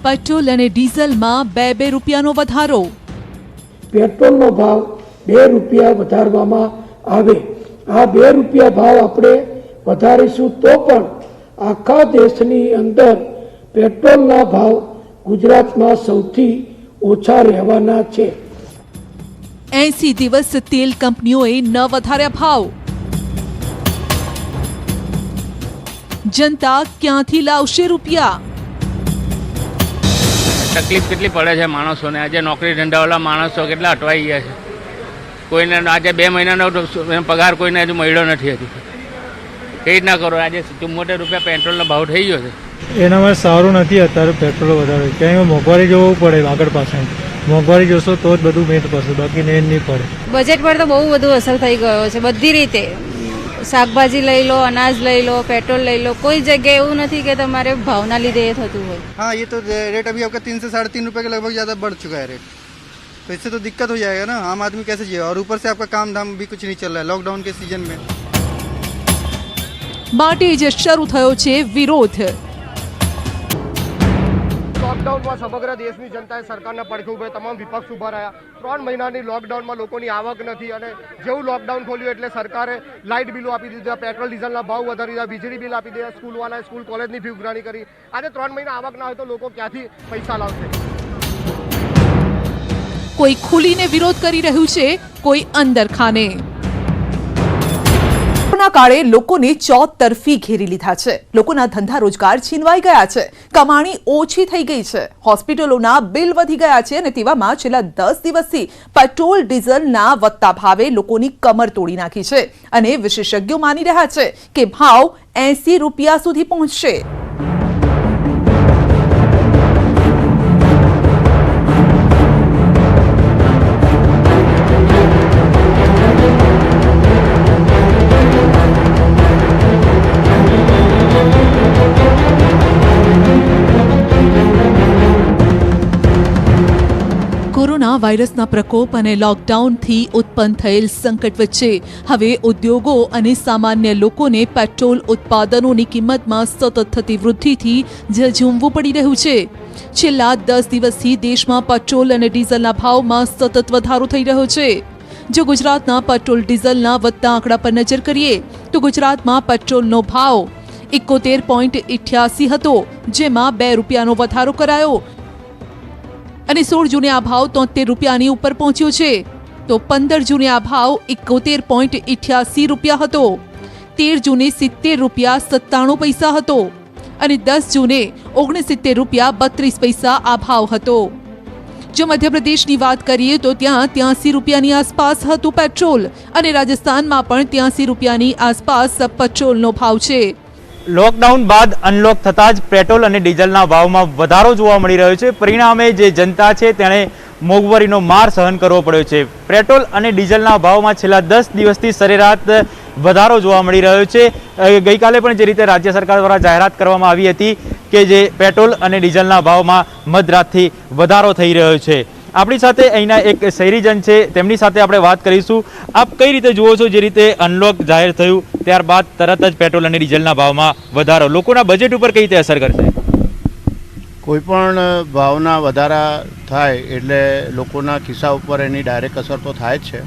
Petrol અને ડીઝલમાં 2 રૂપિયાનો વધારો। પેટ્રોલનો ભાવ 2 રૂપિયા વધારવામાં આવે। આ 2 રૂપિયા ભાવ આપણે વધારીશું તો પણ આખા દેશની અંદર પેટ્રોલના ભાવ ગુજરાતમાં સૌથી ઓછા રહેવાના છે। 80 દિવસ તેલ કંપનીઓએ ન વધાર્યા ભાવ। जनता क्यांथी लावशे रूपिया। तकलीफ કેટલી પડે છે માણસોને। આજે નોકરી ધંધાવાળા માણસો કેટલા અટવાઈ ગયા છે। કોઈને આજે 2 મહિનાનો પગાર કોઈને હજુ મળ્યો નથી। હજુ કઈ રીતના કરો? આજે 74 રૂપિયા પેટ્રોલનો ભાવ થઈ ગયો છે। એનામાં સારું નથી અત્યારે પેટ્રોલ વધારે, ક્યાંય મોંઘવારી જોવું પડે આગળ પાછળ। મોંઘવારી જોશો તો જ બધું મેટ પડશે, બાકી નહીં પડે। બજેટ પર તો બહુ બધું અસર થઈ ગયો છે બધી રીતે। શાકભાજી લઈ લો, અનાજ લઈ लो, पेट्रोल લઈ लो, कोई जगह એવું નથી કે તમારે ભાવના લીધે એ થતું હોય। हाँ, ये तो रेट अभी आपका 3 से 3.5 रुपए के लगभग ज़्यादा बढ़ चुका है रेट, तो इससे तो दिक्कत हो जाएगा ना। आम आदमी कैसे जिए? और ऊपर से आपका काम धाम भी कुछ नहीं चल रहा है लॉकडाउन के सीजन में। માટે જ શરૂ થયો છે વિરોધ। लॉकडाउन में समग्र देश की जनता सरकार પડખે ઉભા તમામ विपक्ष उभा रहा। 3 મહિનાની लॉकडाउन में लोगों की आवक नहीं અને જેવું लॉकडाउन खोल्યું એટલે सरकारे लाइट बिलो आपी दीधा, पेट्रोल डीजल भाव વધારી દીધા, વીજળી बिल आपी दिया, स्कूल वाला स्कूल कॉलेज की फी उघराणी करी। आज 3 महीना आवक ना हो तो लोग क्या पैसा लावशे? कोई खुलीने विरोध करी रह्યું છે, કોઈ અંદર ખાને। કોરોના કાળે લોકોને ચોતરફી ઘેરી લીધા છે। લોકોના ધંધા રોજગાર છીનવાઈ ગયા છે, કમાણી ઓછી થઈ ગઈ છે, હોસ્પિટલોના બિલ વધી ગયા છે અને તેવામાં છેલ્લા 10 દિવસથી પેટ્રોલ ડીઝલના વધતા ભાવે લોકોની કમર તોડી નાખી છે અને વિશેષજ્ઞો માની રહ્યા છે કે ભાવ 80 રૂપિયા સુધી પહોંચશે। કોરોના વાયરસના પ્રકોપ અને લોકડાઉનથી ઉત્પન્ન થયેલ સંકટ વચ્ચે હવે ઉદ્યોગો અને સામાન્ય લોકોને પેટ્રોલ ઉત્પાદનોની કિંમતમાં સતત થતી વૃદ્ધિથી ઝઝૂમવું પડી રહ્યું છે। છેલ્લા 10 દિવસથી દેશમાં પેટ્રોલ અને ડીઝલના ભાવમાં સતત વધારો થઈ રહ્યો છે। જો ગુજરાતના પેટ્રોલ ડીઝલના વધતા આંકડા પર નજર કરીએ તો ગુજરાતમાં પેટ્રોલનો ભાવ 71.88 હતો, જેમાં 2 રૂપિયાનો વધારો કરાયો અને 16 જૂને આ ભાવ 73 રૂપિયાની ઉપર પહોંચ્યો છે। તો 15 જૂને આ ભાવ 71.88 રૂપિયા હતો, 13 જૂને 70 રૂપિયા 97 પૈસા હતો અને 10 જૂને 69 રૂપિયા 32 પૈસા આ ભાવ હતો। જો મધ્યપ્રદેશની વાત કરીએ તો ત્યાં 83 રૂપિયાની આસપાસ હતું પેટ્રોલ અને રાજસ્થાનમાં પણ 83 રૂપિયાની આસપાસ પેટ્રોલનો ભાવ છે। લોકડાઉન બાદ અનલોક થતાં જ પેટ્રોલ અને ડીઝલના ભાવમાં વધારો જોવા મળી રહ્યો છે। પરિણામે જે જનતા છે તેણે મોંઘવારીનો માર સહન કરવો પડ્યો છે। પેટ્રોલ અને ડીઝલના ભાવમાં છેલ્લા 10 દિવસથી સરેરાશ વધારો જોવા મળી રહ્યો છે। ગઈકાલે પણ જે રીતે રાજ્ય સરકાર દ્વારા જાહેરાત કરવામાં આવી હતી કે જે પેટ્રોલ અને ડીઝલના ભાવમાં મધરાતથી વધારો થઈ રહ્યો છે। આપણી સાથે અહીંના એક શહેરીજન છે, તેમની સાથે આપણે વાત કરીશું। આપ કઈ રીતે જુઓ છો જે રીતે અનલોક જાહેર થયું ત્યારબાદ તરત જ પેટ્રોલ અને ડીઝલના ભાવમાં વધારો લોકોના બજેટ ઉપર કઈ રીતે અસર કરશે? કોઈ પણ ભાવના વધારા થાય એટલે લોકોના ખિસ્સા ઉપર એની ડાયરેક્ટ અસર તો થાય જ છે,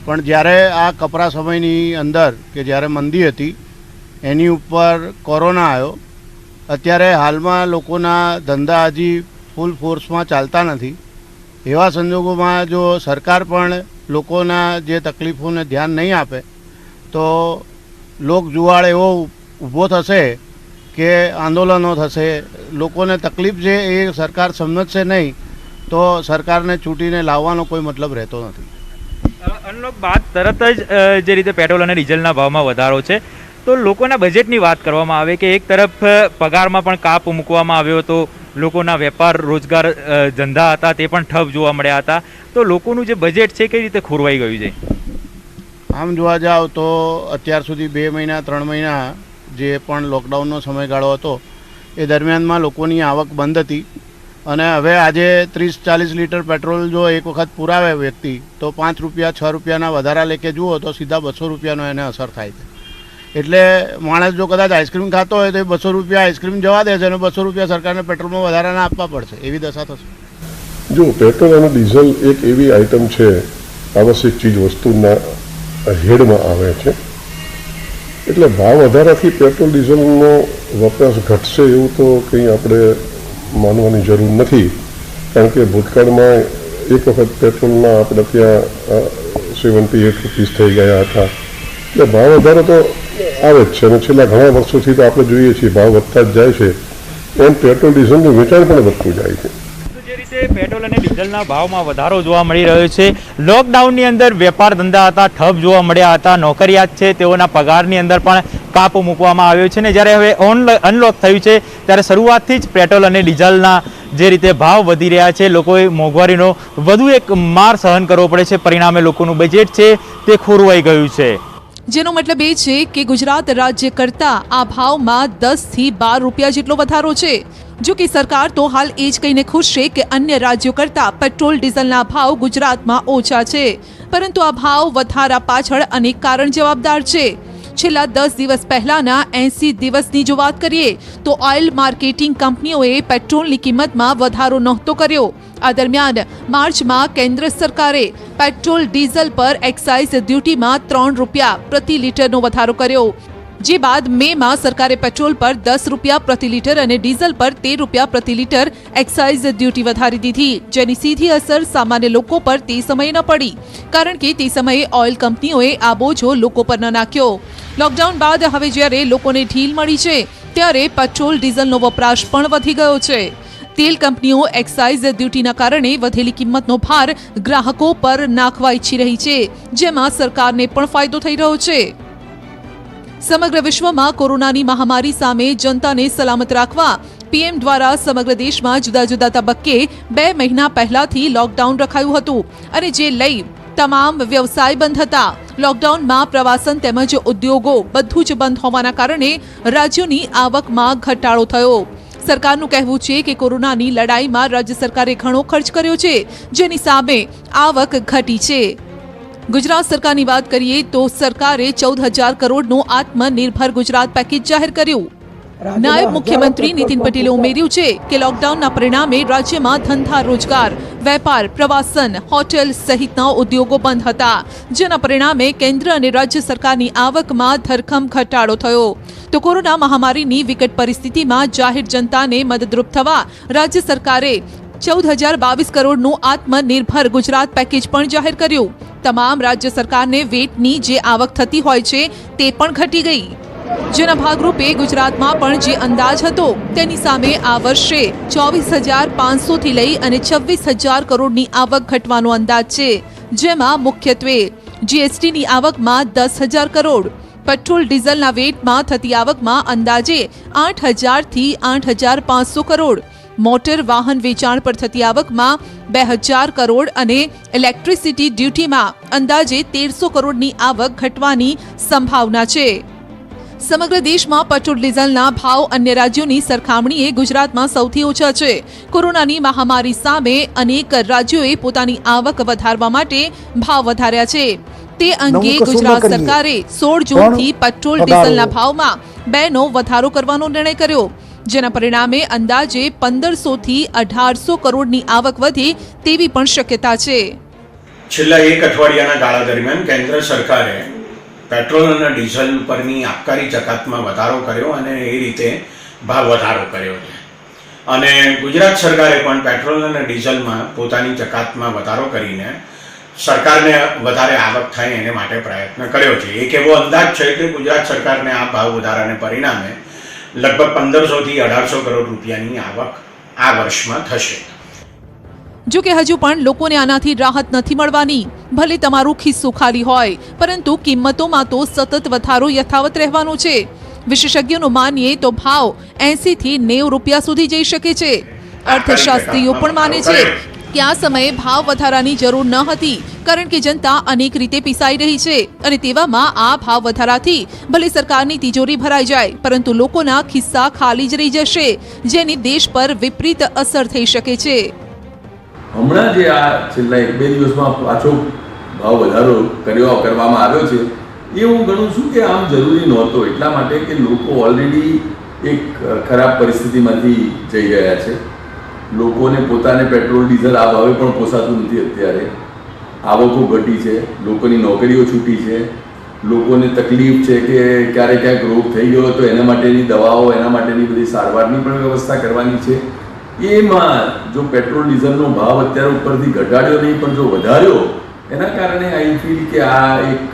પણ જ્યારે આ કપરા સમયની અંદર કે જ્યારે મંદી હતી એની ઉપર કોરોના આવ્યો, અત્યારે હાલમાં લોકોના ધંધા હજી ફૂલ ફોર્સમાં ચાલતા નથી। એવા સંજોગોમાં જો સરકાર પણ લોકોના જે તકલીફોને ધ્યાન નહીં આપે તો લોક જુવાળ એવો ઊભો થશે કે આંદોલનો થશે। લોકોને તકલીફ છે એ સરકાર સમજશે નહીં તો સરકારને ચૂંટીને લાવવાનો કોઈ મતલબ રહેતો નથી। અનલોક બાદ તરત જ જે રીતે પેટ્રોલ અને ડીઝલના ભાવમાં વધારો છે તો લોકોના બજેટની વાત કરવામાં આવે કે એક તરફ પગારમાં પણ કાપ મૂકવામાં આવ્યો હતો, લોકોના વેપાર રોજગાર ધંધા હતા તે પણ ઠપ જોવા મળ્યા હતા, તો લોકોનું જે બજેટ છે કઈ રીતે ખોરવાઈ ગયું છે? આમ જોવા જાવ તો અત્યાર સુધી 2 મહિના 3 મહિના જે પણ લોકડાઉનનો સમયગાળો હતો એ દરમિયાનમાં લોકોની આવક બંધ હતી અને હવે આજે 30-40 લીટર પેટ્રોલ જો એક વખત પુરાવે વ્યક્તિ તો 5 રૂપિયા 6 રૂપિયાના વધારા લેકે જુઓ તો સીધા 200 રૂપિયાનો એને અસર થાય છે। એટલે માણસ જો કદાચ આઈસ્ક્રીમ ખાતો હોય તો એ 200 રૂપિયા આઈસ્ક્રીમ જવા દે છે અને 200 રૂપિયા સરકારને પેટ્રોલમાં વધારાના આપવા પડશે, એવી દશા થશે. જો પેટ્રોલ અને ડીઝલ એક એવી આઇટમ છે, આવશ્યક ચીજ વસ્તુના હેડમાં આવે છે, એટલે ભાવ વધારાથી પેટ્રોલ ડીઝલનો વપરાશ ઘટશે એવું તો કંઈ આપણે માનવાની જરૂર નથી. કારણ કે ભૂતકાળમાં એક વખત પેટ્રોલના આપણે ત્યાં 78 રૂપીસ થઈ ગયા હતા, એટલે ભાવ વધારો તો આવે જ છે. અને છેલ્લા ઘણા વર્ષોથી તો આપણે જોઈએ છીએ ભાવ વધતા જ જાય છે, એમ પેટ્રોલ ડીઝલનું વેચાણ પણ વધતું જાય છે. જે રીતે પેટ્રોલ અને ડીઝલના ભાવમાં વધારો જોવા મળી રહ્યો છે, લોકડાઉનની અંદર વેપાર ધંધા હતા ઠપ જોવા મળ્યા હતા, નોકરિયાત છે તેઓના પગારની અંદર પણ કાપ મૂકવામાં આવ્યો છે. ને જ્યારે હવે અનલોક થયું છે ત્યારે શરૂઆતથી જ પેટ્રોલ અને ડીઝલના જે રીતે ભાવ વધી રહ્યા છે, લોકોએ મોંઘવારીનો વધુ એક માર સહન કરવો પડે છે. પરિણામે લોકોનું બજેટ છે તે ખોરવાઈ ગયું છે. જેનો મતલબ એ છે કે ગુજરાત રાજ્ય કરતા આ ભાવમાં 10 થી 12 રૂપિયા જેટલો વધારો છે. જો કે સરકાર તો હાલ એ જ કહીને ખુશ છે કે અન્ય રાજ્યો કરતા પેટ્રોલ ડીઝલના ભાવ ગુજરાતમાં ઓછા છે, પરંતુ આ ભાવ વધારા પાછળ અનેક કારણ જવાબદાર છે. છેલ્લા 10 દિવસ પહેલાના 80 દિવસની જો વાત કરીએ તો ઓઇલ માર્કેટિંગ કંપનીઓએ પેટ્રોલની કિંમતમાં વધારો નહોતો કર્યો. આ દરમિયાન માર્ચમાં કેન્દ્ર સરકારે પેટ્રોલ ડીઝલ પર એક્સાઇઝ ડ્યુટીમાં 3 રૂપિયા પ્રતિ લીટરનો વધારો કર્યો. જે બાદ મેમાં સરકારે પેટ્રોલ પર 10 રૂપિયા પ્રતિ લીટર અને ડીઝલ પર 13 રૂપિયા પ્રતિ લીટર એક્સાઇઝ ડ્યુટી વધારી દીધી, જેની સીધી અસર સામાન્ય લોકો પર તે સમયે ન પડી, કારણ કે તે સમયે ઓઇલ કંપનીઓએ આ બોજો લોકો પર ન નાખ્યો. લોકડાઉન બાદ હવે જ્યારે લોકોને ઢીલ મળી છે ત્યારે પેટ્રોલ ડીઝલનો વપરાશ પણ વધી ગયો છે. તેલ કંપનીઓ એક્સાઇઝ ડ્યુટીના કારણે વધેલી કિંમતનો ભાર ગ્રાહકો પર નાખવા ઈચ્છી રહી છે, જેમાં સરકારને પણ ફાયદો થઈ રહ્યો છે. સમગ્ર વિશ્વમાં કોરોનાની મહામારી સામે જનતાને સલામત રાખવા પીએમ દ્વારા સમગ્ર દેશમાં જુદા જુદા તબક્કે 2 મહિના પહેલાથી લોકડાઉન રખાયું હતું, અને જે લઈ તમામ વ્યવસાય બંધ હતા. લોકડાઉનમાં પ્રવાસન તેમજ ઉદ્યોગો બધું જ બંધ હોવાના કારણે રાજ્યોની આવકમાં ઘટાડો થયો. સરકારનું કહેવું છે કે કોરોનાની લડાઈમાં રાજ્ય સરકારે ઘણો ખર્ચ કર્યો છે, જેની સામે આવક ઘટી છે. ગુજરાત સરકારની વાત કરીએ તો સરકારે 14,000 કરોડનું આત્મનિર્ભર ગુજરાત પેકેજ જાહેર કર્યું. નાયબ મુખ્યમંત્રી નીતિન પટેલે ઉમેર્યું છે કે લોકડાઉનના પરિણામે રાજ્યમાં ધંધા રોજગાર, વેપાર, પ્રવાસન, હોટેલ સહિતના ઉદ્યોગો બંધ હતા, જેના પરિણામે કેન્દ્ર અને રાજ્ય સરકારની આવકમાં ધરખમ ઘટાડો થયો. તો કોરોના મહામારીની વિકટ પરિસ્થિતિમાં જાહેર જનતાને મદદરૂપ થવા રાજ્ય સરકારે 14,022 કરોડનું આત્મનિર્ભર ગુજરાત પેકેજ પણ જાહેર કર્યું. તમામ રાજ્ય સરકારને વેટની જે આવક થતી હોય છે તે પણ ઘટી ગઈ, જેના ભાગરૂપે ગુજરાતમાં પણ જે અંદાજ હતો તેની સામે આ વર્ષે 24,500 થી લઈ અને 26,000 કરોડની આવક ઘટવાનો અંદાજ છે, જેમાં મુખ્યત્વે જીએસટીની આવકમાં 10,000 કરોડ, પેટ્રોલ ડીઝલના વેટમાં થતી આવકમાં અંદાજે 8,000 થી 8,500 કરોડ, મોટર વાહન વેચાણ પર થતી આવકમાં 2,000 કરોડ અને ઇલેક્ટ્રિસિટી ડ્યુટીમાં અંદાજે 1,300 કરોડની આવક ઘટવાની સંભાવના છે. સમગ્ર દેશમાં પેટ્રોલ ડીઝલના ભાવ અન્ય રાજ્યોની સરખામણીએ ગુજરાતમાં સૌથી ઓછા છે. કોરોનાની મહામારી સામે અનેક રાજ્યોએ પોતાની આવક વધારવા માટે ભાવ વધાર્યા છે. તે અંગે ગુજરાત સરકારે 16 જૂનથી પેટ્રોલ ડીઝલના ભાવમાં 2નો વધારો કરવાનો નિર્ણય કર્યો, જેના પરિણામે અંદાજે 1,500 થી 1,800 કરોડની આવક વધી તેવી પણ શક્યતા છે. છેલ્લા એક અઠવાડિયાના ગાળા દરમિયાન કેન્દ્ર સરકારે પેટ્રોલ અને ડીઝલ પરની આબકારી જકાતમાં વધારો કર્યો અને એ રીતે ભાવ વધારો કર્યો છે. અને ગુજરાત સરકારે પણ પેટ્રોલ અને ડીઝલમાં પોતાની જકાતમાં વધારો કરીને સરકારને વધારે આવક થાય એને માટે પ્રયત્ન કર્યો છે. એક એવો અંદાજ છે કે ગુજરાત સરકારને આ ભાવ વધારાને પરિણામે લગભગ 1,500 થી 1,800 કરોડ રૂપિયાની આવક આ વર્ષમાં થશે. જો કે હજુ પણ લોકોને આનાથી રાહત નથી મળવાની. ભલે તમારું ખિસ્સું ખાલી હોય, પરંતુ કિંમતોમાં તો સતત વધારો યથાવત રહેવાનો છે. વિશેષજ્ઞોનું માનીએ તો ભાવ 80 થી 90 રૂપિયા સુધી જઈ શકે છે. અર્થશાસ્ત્રીઓ પણ માને છે કે આ સમયે ભાવ વધારાની જરૂર ન હતી, કારણ કે જનતા અનેક રીતે પીસાઈ રહી છે, અને તેવામાં આ ભાવ વધારાથી ભલે સરકારની તિજોરી ભરાઈ જાય, પરંતુ લોકોના ખિસ્સા ખાલી જ રહી જશે, જેની દેશ પર વિપરીત અસર થઈ શકે છે. હમણાં જે આ છેલ્લા 1-2 દિવસમાં પાછો ભાવ વધારો કરવામાં આવ્યો છે, એ હું ગણું છું કે આમ જરૂરી નહોતો, એટલા માટે કે લોકો ઓલરેડી એક ખરાબ પરિસ્થિતિમાંથી જઈ રહ્યા છે. લોકોને પોતાને પેટ્રોલ ડીઝલ આ ભાવે પણ પોસાતું નથી. અત્યારે આવકો ઘટી છે, લોકોની નોકરીઓ છૂટી છે, લોકોને તકલીફ છે કે ક્યાંક રોગ થઈ ગયો તો એના માટેની દવાઓ, એના માટેની બધી સારવારની પણ વ્યવસ્થા કરવાની છે. એમાં જો પેટ્રોલ ડીઝલનો ભાવ અત્યારે ઉપરથી ઘટાડ્યો નહીં પણ જો વધાર્યો, એના કારણે આઈ ફીલ કે આ એક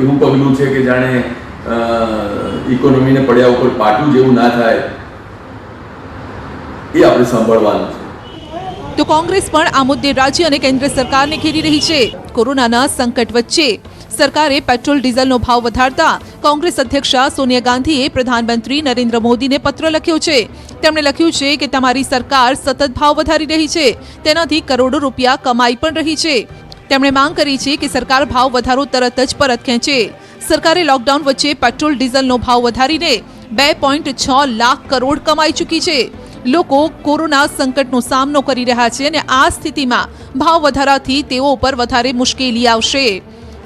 એવું પગલું છે કે જાણે ઇકોનોમીને પડ્યા ઉપર પાટું જેવું ના થાય, એ આપણે સાંભળવાનું છે. તો કોંગ્રેસ પણ આ મુદ્દે રાજ્ય અને કેન્દ્ર સરકારને ઘેરી રહી છે. કોરોનાના સંકટ વચ્ચે સરકારે પેટ્રોલ ડીઝલનો ભાવ વધારતા કોંગ્રેસ અધ્યક્ષા સોનિયા ગાંધીએ પ્રધાનમંત્રી નરેન્દ્ર મોદીને પત્ર લખ્યો છે. તેમણે લખ્યું છે કે તમારી સરકાર સતત ભાવ વધારી રહી છે, તેનાથી કરોડો રૂપિયા કમાઈ પણ રહી છે. તેમણે માંગ કરી છે કે સરકાર ભાવ વધારો તરત જ પરત ખેંચે. સરકારે લોકડાઉન વચ્ચે પેટ્રોલ ડીઝલનો ભાવ વધારીને 2.6 લાખ કરોડ કમાઈ ચૂકી છે. લોકો કોરોના સંકટનો સામનો કરી રહ્યા છે અને આ સ્થિતિમાં ભાવ વધારાથી તેઓ ઉપર વધારે મુશ્કેલી આવશે.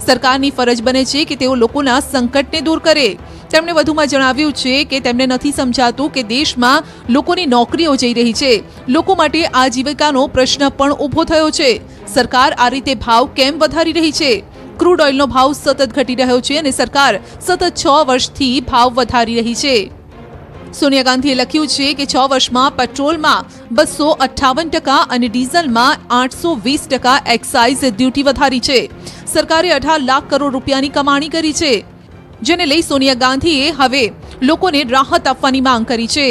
સરકારની ફરજ બને છે કે તેઓ લોકોના સંકટને દૂર કરે. તેમણે વધુમાં જણાવ્યું છે કે તેમને નથી સમજાતું કે દેશમાં લોકોની નોકરીઓ જઈ રહી છે, લોકો માટે આજીવિકાનો પ્રશ્ન પણ ઊભો થયો છે. સરકાર આ રીતે ભાવ કેમ વધારી રહી છે? ક્રૂડ ઓઇલનો ભાવ સતત ઘટી રહ્યો છે અને સરકાર સતત 6 વર્ષથી ભાવ વધારી રહી છે. સોનિયા ગાંધીએ લખ્યું છે કે 6 વર્ષમાં પેટ્રોલમાં 258% અને ડીઝલમાં 820% એક્સાઇઝ ડ્યુટી વધારી છે. સરકારે 18 લાખ કરોડ રૂપિયાની કમાણી કરી છે, જેને લઈ સોનિયા ગાંધીએ હવે લોકોને રાહત આપવાની માંગ કરી છે.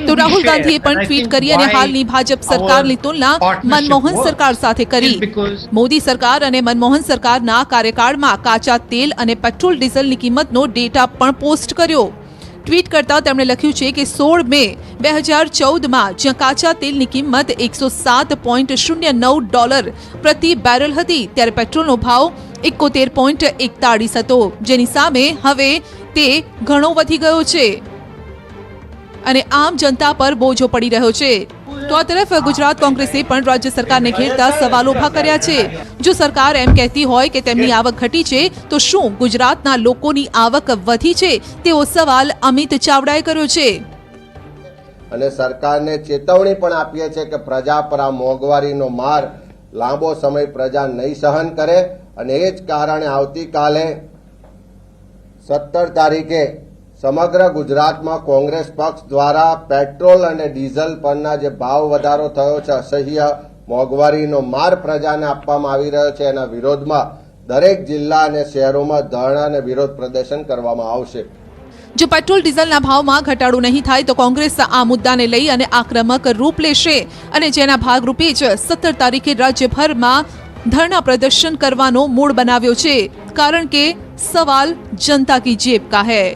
તો રાહુલ ગાંધીએ પણ ટ્વીટ કરી અને હાલની ભાજપ સરકારની તુલના મનમોહન સરકાર સાથે કરી. મોદી સરકાર અને મનમોહન સરકારના કાર્યકાળમાં કાચા તેલ અને પેટ્રોલ ડીઝલની કિંમતનો ડેટા પણ પોસ્ટ કર્યો. ટ્વીટ કરતા તેમણે લખ્યું છે કે 16 મે 2014માં જ્યાં કાચા તેલની કિંમત $107.09 પ્રતિ બેરલ હતી, ત્યારે પેટ્રોલનો ભાવ 71.41 હતો, જેની સામે હવે તે ઘણો વધી ગયો છે અને આમ જનતા પર બોજો પડી રહ્યો છે. તો આ તરફ ગુજરાત કોંગ્રેસે પણ રાજ્ય સરકારને ઘેરતા સવાલો ઉભા કર્યા છે. જો સરકાર એમ કહેતી હોય કે તેમની આવક ઘટી છે, તો શું ગુજરાતના લોકોની આવક વધી છે? તેવો સવાલ અમિત ચાવડાએ કર્યો છે. અને સરકારને ચેતવણી પણ આપીએ છીએ કે પ્રજા પર આ મોંઘવારીનો માર લાંબો સમય પ્રજા નહીં સહન કરે અને એ જ કારણે આવતીકાલે 17 તારીખે સમગ્ર ગુજરાતમાં કોંગ્રેસ પક્ષ દ્વારા પેટ્રોલ અને ડીઝલ પરના જે ભાવ વધારો થયો છે, અસહ્ય મોંઘવારીનો માર પ્રજાને આપવામાં આવી રહ્યો છે, એના વિરોધમાં દરેક જિલ્લા અને શહેરોમાં ધરણા અને વિરોધ પ્રદર્શન કરવામાં આવશે. જો પેટ્રોલ ડીઝલના ભાવમાં ઘટાડો નહીં થાય તો કોંગ્રેસ આ મુદ્દાને લઈ અને આક્રમક રૂપ લેશે અને જેના ભાગરૂપે જ 17 તારીખે રાજ્યભરમાં ધરણા પ્રદર્શન કરવાનો મૂડ બનાવ્યો છે, કારણ કે સવાલ જનતા કી જેબ કા હૈ.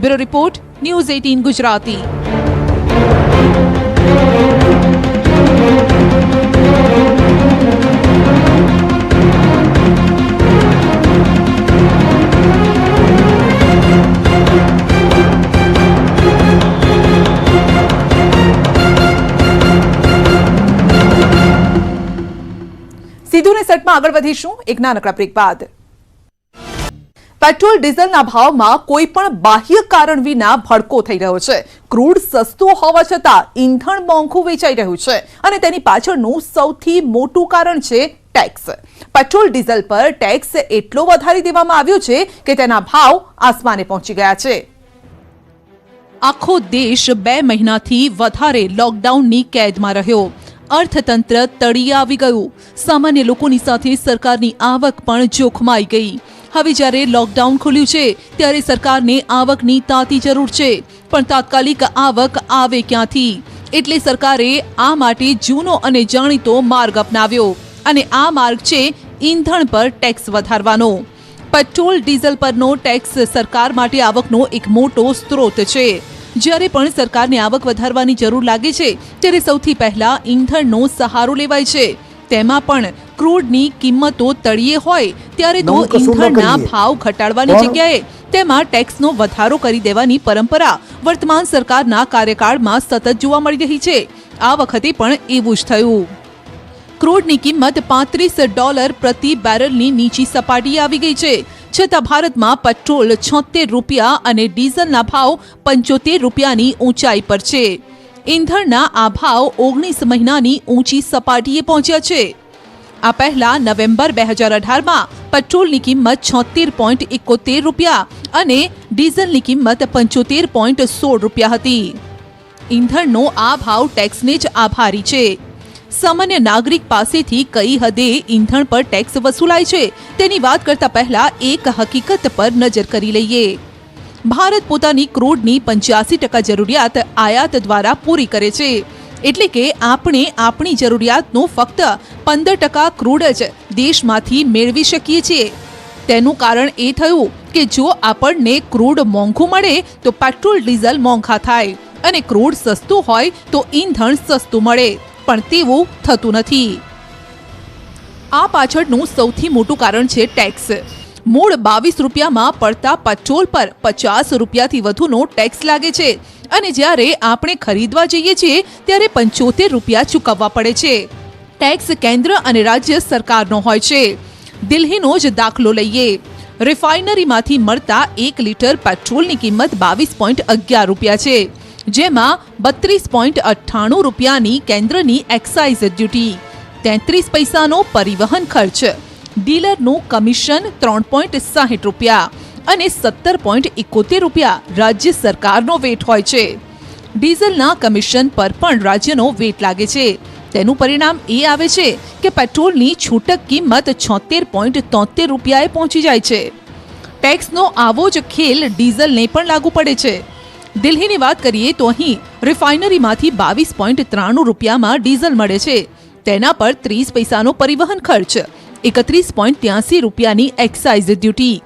Bureau report news 18 Gujarati. સીધું ને સેટમાં આગળ વધીશું એક નાનકડા બ્રેક બાદ. પેટ્રોલ ડીઝલના ભાવમાં કોઈ પણ બાહ્ય કારણ વિના ભડકો થઈ રહ્યો છે. ક્રૂડ સસ્તું હોવા છતાં ઈંધણ મોંઘું વેચાઈ રહ્યું છે અને તેની પાછળનું સૌથી મોટું કારણ છે ટેક્સ. પેટ્રોલ ડીઝલ પર ટેક્સ એટલો વધારી દેવામાં આવ્યો છે કે તેના ભાવ આસમાને પહોંચી ગયા છે. આખો દેશ 2 મહિનાથી વધારે લોકડાઉનની કેદમાં રહ્યો. અર્થતંત્ર તળિયે આવી ગયું. સામાન્ય લોકોની સાથે સરકારની આવક પણ જોખમાઈ ગઈ. હવે જ્યારે લોકડાઉન ખુલ્યું છે ત્યારે સરકારને આવકની તાતી જરૂર છે, પણ તાત્કાલિક આવક આવે ક્યાંથી? એટલે સરકારે આ માટે જૂનો અને જાણીતો માર્ગ અપનાવ્યો અને આ માર્ગ છે ઈંધણ પર ટેક્સ વધારવાનો. પેટ્રોલ ડીઝલ પરનો ટેક્સ સરકાર માટે આવકનો એક મોટો સ્ત્રોત છે. જ્યારે પણ સરકારને આવક વધારવાની જરૂર લાગે છે ત્યારે સૌથી પહેલા ઈંધણનો સહારો લેવાય છે. તેમાં પણ ક્રૂડની કિંમતો તળિયે હોય ત્યારે તો ઈંધણના ભાવ ઘટાડવાની જગ્યાએ તેમાં ટેક્સનો વધારો કરી દેવાની પરંપરા વર્તમાન સરકારના કાર્યકાળમાં સતત જોવા મળી રહી છે. આ વખતે પણ એવું જ થયું. ક્રૂડની કિંમત $35 પ્રતિ બેરલની નીચી સપાટીએ આવી ગઈ છે. છતાં ભારતમાં પેટ્રોલ ₹76 અને ડીઝલના ભાવ ₹75ની ઊંચાઈ પર છે. ઈંધણના આ ભાવ 19 મહિનાની ઊંચી સપાટીએ પહોંચ્યા છે. આ પહેલા નવેમ્બર 2018માં પેટ્રોલની કિંમત ₹76.71 અને ડીઝલની કિંમત ₹75.16 હતી. ઈંધણનો આ ભાવ ટેક્સને જ આભારી છે. સામાન્ય નાગરિક પાસેથી કઈ હદે ઈંધણ પર ટેક્સ વસૂલાય છે તેની વાત કરતા પહેલા એક હકીકત પર નજર કરી લઈએ. ભારત પોતાની ક્રૂડની 85% જરૂરિયાત આયાત દ્વારા પૂરી કરે છે. એટલે કે આપણે આપણી જરૂરિયાતનો ફક્ત 15% ક્રૂડ જ દેશમાંથી મેળવી શકીએ છીએ. તેનું કારણ એ થયું કે જો આપણને ક્રૂડ મોંઘું મળે તો પેટ્રોલ ડીઝલ મોંઘા થાય અને ક્રૂડ સસ્તું હોય તો ઈંધણ સસ્તું મળે, પણ તેવું થતું નથી. આ પાછળનું સૌથી મોટું કારણ છે ટેક્સ. મૂળ ₹22માં પડતા પેટ્રોલ પર ₹50થી વધુનો ટેક્સ લાગે છે અને જ્યારે આપણે ખરીદવા જઈએ છીએ ત્યારે ₹75 ચૂકવવા પડે છે. ટેક્સ કેન્દ્ર અને રાજ્ય સરકારનો હોય છે. દિલ્હીનો જ દાખલો લઈએ. રિફાઇનરીમાંથી મળતા 1 લીટર પેટ્રોલની કિંમત ₹22.11 છે, જેમાં ₹32.98ની કેન્દ્રની એક્સાઇઝ ડ્યુટી, 33 પૈસાનો પરિવહન ખર્ચ, ડીલરનું કમિશન ₹3.60 અને ₹17.71 રાજ્ય સરકારનો વેટ હોય છે. ડીઝલના કમિશન પર પણ રાજ્યનો વેટ લાગે છે. તેનું પરિણામ એ આવે છે કે પેટ્રોલની છૂટક કિંમત ₹76.73 પહોંચી જાય છે. ટેક્સનો આવો જ ખેલ ડીઝલને પણ લાગુ પડે છે. દિલ્હીની વાત કરીએ તો અહીં રિફાઇનરીમાંથી ₹22.93માં ડીઝલ મળે છે. તેના પર 30 પૈસાનો પરિવહન ખર્ચ, ₹31.83ની એક્સાઇઝ ડ્યુટી,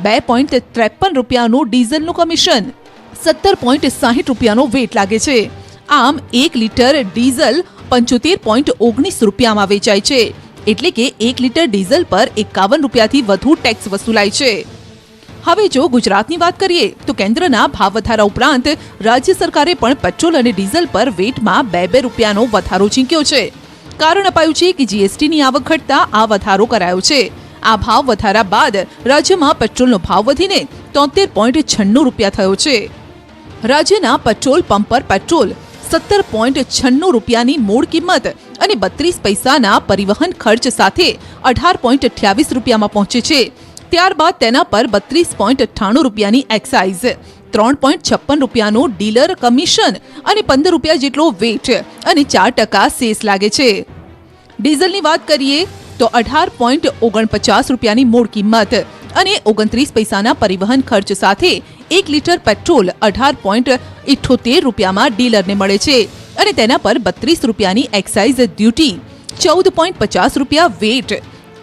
₹2.53નું ડીઝલનું કમિશન, ₹17.60નો વેટ લાગે છે. આમ 1 લીટર ડીઝલ ₹75.19માં વેચાય છે. એટલે કે 1 લીટર ડીઝલ પર ₹51થી વધુ ટેક્સ વસૂલાય છે. હવે જો ગુજરાતની વાત કરીએ તો કેન્દ્રના ભાવ વધારા ઉપરાંત રાજ્ય સરકારે પણ પેટ્રોલ અને ડીઝલ પર વેટમાં ₹2 વધારો ઝીંક્યો છે. કારણ અપાયું છે કે જીએસટીની આવક ઘટતા આ વધારો કરાયો છે. આ ભાવ વધારા બાદ રાજ્યમાં પેટ્રોલનો ભાવ વધીને ₹73.96 થયો છે. રાજ્યના પેટ્રોલ પંપ પર પેટ્રોલ ₹17.96ની મૂળ કિંમત અને 32 પૈસાના પરિવહન ખર્ચ સાથે ₹18.28માં પહોંચે છે. ત્યારબાદ તેના પર ₹32.98ની એક્સાઇઝ, ₹3.56નું ડીલર કમિશન અને ₹15 જેટલો વેટ અને 4% સેસ લાગે છે. ડીઝલની વાત કરીએ તો ₹18.49ની મૂળ કિંમત અને 29 પૈસાના પરિવહન ખર્ચ સાથે 1 લીટર પેટ્રોલ ₹18.78માં ડીલરને મળે છે અને તેના પર ₹32ની એક્સાઇઝ ડ્યુટી, ₹14.50 વેટ,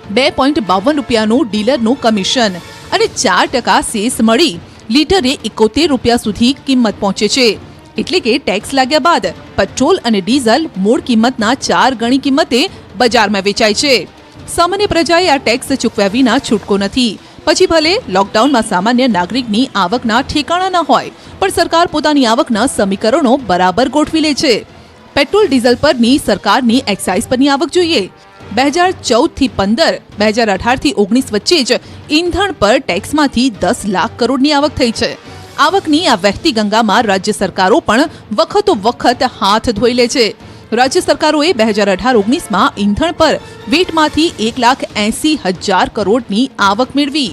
₹2.52નું ડીલરનું કમિશન અને 4% સેસ મળી લીટરે ₹71 સુધી કિંમત પહોંચે છે. એટલે કે ટેક્સ લાગ્યા બાદ પેટ્રોલ અને ડીઝલ મૂળ કિંમતના 4 ગણી કિંમતે બજારમાં વેચાય છે. સામાન્ય પ્રજાએ આ ટેક્સ ચૂકવ્યા વિના છૂટકો નથી. પછી ભલે લોકડાઉનમાં સામાન્ય નાગરિકની આવકના ઠેકાણા ન હોય, પણ સરકાર પોતાની આવકના સમીકરણો બરાબર ગોઠવી લે છે. પેટ્રોલ ડીઝલ પરની સરકારની એક્સાઇઝ પરની આવક જોઈએ. 2014થી 15, 2018થી 19 વચ્ચે જ ઈંધણ પર ટેક્સમાંથી 10 લાખ કરોડની આવક થઈ છે. આવકની આ વહેતી ગંગામાં રાજ્ય સરકારો પણ વખતો વખત હાથ ધોઈ લે છે. રાજ્ય સરકારોએ 2018-19માં ઈંધણ પર વેટમાંથી 1,80,000 કરોડની આવક મેળવી.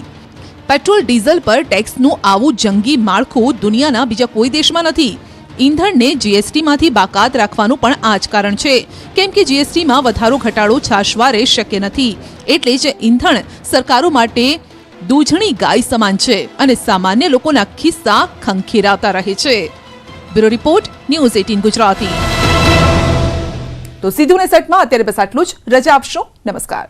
પેટ્રોલ ડીઝલ પર ટેક્સનું આવું જંગી માળખું દુનિયાના બીજા કોઈ દેશમાં નથી. ઈંધણને જીએસટીમાંથી બાકાત રાખવાનું પણ આ જ કારણ છે, કેમ કે જીએસટીમાં વધારો ઘટાડો છાશવારે શક્ય નથી. એટલે જ ઈંધણ સરકારો માટે દૂધણી ગાય સમાન છે અને સામાન્ય લોકોના ખિસ્સા ખંખેરાતા રહે છે. Bureau report, news 18 Gujarati. તો સીધું ને સેટમાં અત્યારે બસ આટલું જ. રજા આપશો. નમસ્કાર.